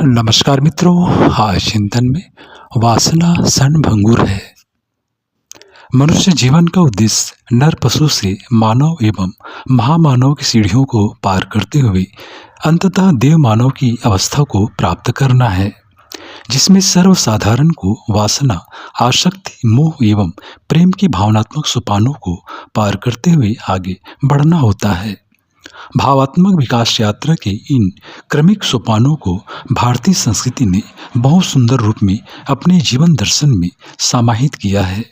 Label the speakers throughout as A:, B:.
A: नमस्कार मित्रों। आज चिंतन में वासना क्षणभंगुर है। मनुष्य जीवन का उद्देश्य नर पशु से मानव एवं महामानव की सीढ़ियों को पार करते हुए अंततः देव मानव की अवस्था को प्राप्त करना है, जिसमें सर्वसाधारण को वासना, आसक्ति, मोह एवं प्रेम की भावनात्मक सोपानों को पार करते हुए आगे बढ़ना होता है। भावात्मक विकास यात्रा के इन क्रमिक सोपानों को भारतीय संस्कृति ने बहुत सुंदर रूप में अपने जीवन दर्शन में समाहित किया है।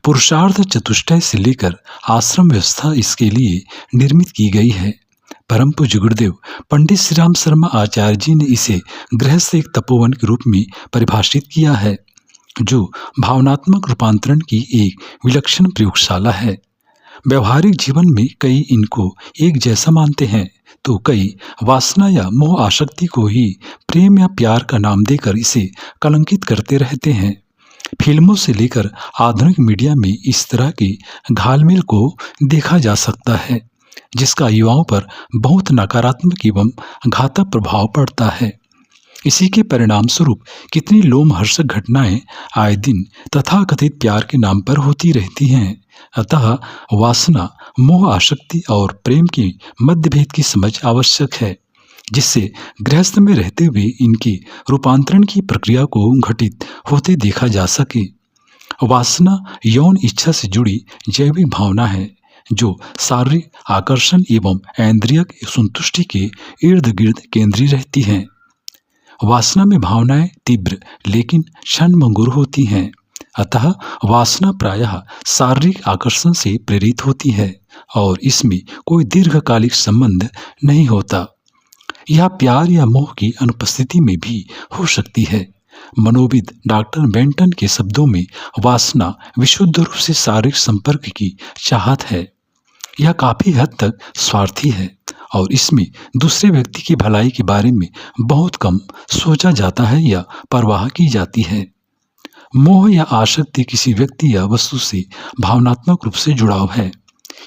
A: पुरुषार्थ चतुष्टय से लेकर आश्रम व्यवस्था इसके लिए निर्मित की गई है। परम पूज्य गुरुदेव पंडित श्री राम शर्मा आचार्य जी ने इसे गृहस्थ एक तपोवन के रूप में परिभाषित किया है, जो भावनात्मक रूपांतरण की एक विलक्षण प्रयोगशाला है। व्यवहारिक जीवन में कई इनको एक जैसा मानते हैं, तो कई वासना या मोह आसक्ति को ही प्रेम या प्यार का नाम देकर इसे कलंकित करते रहते हैं। फिल्मों से लेकर आधुनिक मीडिया में इस तरह की घालमेल को देखा जा सकता है, जिसका युवाओं पर बहुत नकारात्मक एवं घातक प्रभाव पड़ता है। इसी के परिणाम स्वरूप कितनी लोमहर्षक घटनाएं आए दिन तथाकथित प्यार के नाम पर होती रहती हैं। अतः वासना, मोह, आसक्ति और प्रेम के मध्यभेद की समझ आवश्यक है, जिससे गृहस्थ में रहते हुए इनके रूपांतरण की प्रक्रिया को घटित होते देखा जा सके। वासना यौन इच्छा से जुड़ी जैविक भावना है, जो शारीरिक आकर्षण एवं ऐन्द्रियक संतुष्टि के इर्द गिर्द केंद्रीय रहती हैं। वासना में भावनाएं तीव्र लेकिन क्षणभंगुर होती हैं। अतः वासना प्रायः शारीरिक आकर्षण से प्रेरित होती है और इसमें कोई दीर्घकालिक संबंध नहीं होता। यह प्यार या मोह की अनुपस्थिति में भी हो सकती है। मनोविद डॉक्टर बेंटन के शब्दों में वासना विशुद्ध रूप से शारीरिक संपर्क की चाहत है। यह काफी हद तक स्वार्थी है और इसमें दूसरे व्यक्ति की भलाई के बारे में बहुत कम सोचा जाता है या परवाह की जाती है। मोह या आसक्ति किसी व्यक्ति या वस्तु से भावनात्मक रूप से जुड़ाव है।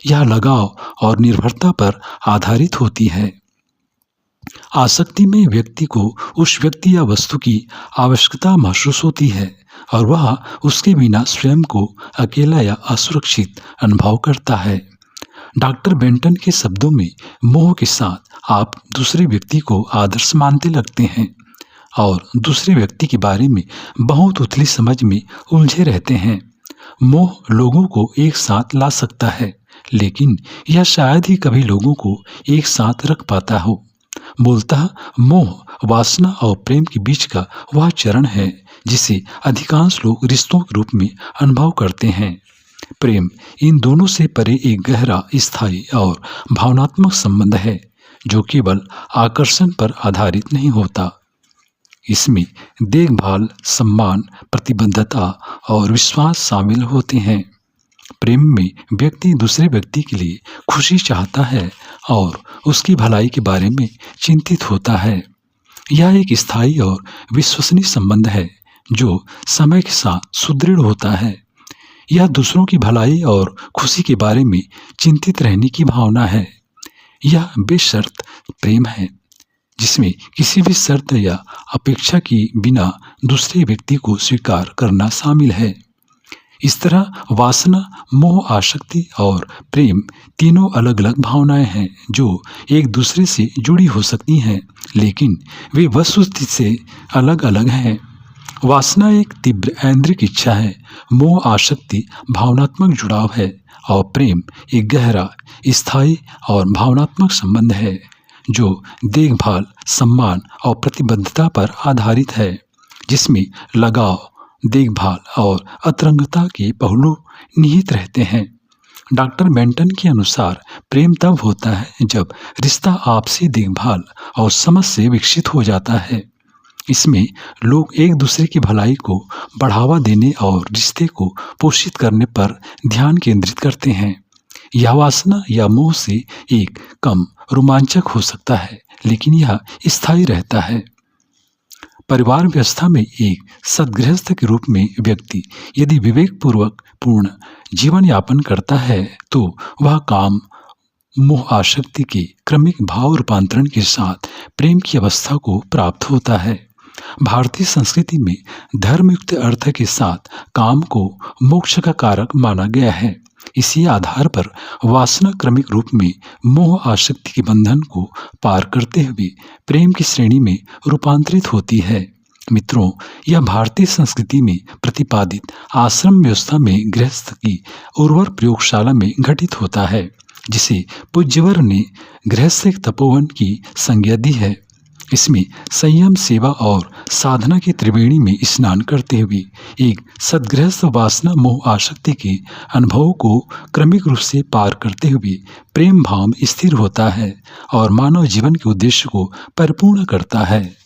A: यह लगाव और निर्भरता पर आधारित होती है। आसक्ति में व्यक्ति को उस व्यक्ति या वस्तु की आवश्यकता महसूस होती है और वह उसके बिना स्वयं को अकेला या असुरक्षित अनुभव करता है। डॉक्टर बेंटन के शब्दों में मोह के साथ आप दूसरे व्यक्ति को आदर्श मानते लगते हैं और दूसरे व्यक्ति के बारे में बहुत उथली समझ में उलझे रहते हैं। मोह लोगों को एक साथ ला सकता है, लेकिन यह शायद ही कभी लोगों को एक साथ रख पाता हो। मूलतः मोह वासना और प्रेम के बीच का वह चरण है जिसे अधिकांश लोग रिश्तों के रूप में अनुभव करते हैं। प्रेम इन दोनों से परे एक गहरा, स्थायी और भावनात्मक संबंध है, जो केवल आकर्षण पर आधारित नहीं होता। इसमें देखभाल, सम्मान, प्रतिबद्धता और विश्वास शामिल होते हैं। प्रेम में व्यक्ति दूसरे व्यक्ति के लिए खुशी चाहता है और उसकी भलाई के बारे में चिंतित होता है। यह एक स्थायी और विश्वसनीय संबंध है, जो समय के साथ सुदृढ़ होता है। यह दूसरों की भलाई और खुशी के बारे में चिंतित रहने की भावना है। यह बेशर्त प्रेम है, जिसमें किसी भी शर्त या अपेक्षा के बिना दूसरे व्यक्ति को स्वीकार करना शामिल है। इस तरह वासना, मोह, आसक्ति और प्रेम तीनों अलग अलग भावनाएं हैं, जो एक दूसरे से जुड़ी हो सकती हैं, लेकिन वे वस्तुस्थिति से अलग अलग हैं। वासना एक तीव्र ऐन्द्रिक इच्छा है, मोह आसक्ति भावनात्मक जुड़ाव है और प्रेम एक गहरा, स्थायी और भावनात्मक संबंध है, जो देखभाल, सम्मान और प्रतिबद्धता पर आधारित है, जिसमें लगाव, देखभाल और अंतरंगता के पहलू निहित रहते हैं। डॉक्टर बेंटन के अनुसार प्रेम तब होता है जब रिश्ता आपसी देखभाल और समझ से विकसित हो जाता है। इसमें लोग एक दूसरे की भलाई को बढ़ावा देने और रिश्ते को पोषित करने पर ध्यान केंद्रित करते हैं। यह वासना या मोह से एक कम रोमांचक हो सकता है, लेकिन यह स्थायी रहता है। परिवार व्यवस्था में एक सद्गृहस्थ के रूप में व्यक्ति यदि विवेकपूर्वक पूर्ण जीवन यापन करता है, तो वह काम, मोह, आसक्ति के क्रमिक भाव रूपांतरण के साथ प्रेम की अवस्था को प्राप्त होता है। भारतीय संस्कृति में धर्मयुक्त अर्थ के साथ काम को मोक्ष का कारक माना गया है। इसी आधार पर वासना क्रमिक रूप में मोह आसक्ति के बंधन को पार करते हुए प्रेम की श्रेणी में रूपांतरित होती है। मित्रों, यह भारतीय संस्कृति में प्रतिपादित आश्रम व्यवस्था में गृहस्थ की उर्वर प्रयोगशाला में घटित होता है, जिसे पूज्यवर ने गृहस्थ तपोवन की संज्ञा दी है। इसमें संयम, सेवा और साधना की त्रिवेणी में स्नान करते हुए एक सद्गृहस्थ वासना मोह आसक्ति के अनुभव को क्रमिक रूप से पार करते हुए प्रेम भाव स्थिर होता है और मानव जीवन के उद्देश्य को परिपूर्ण करता है।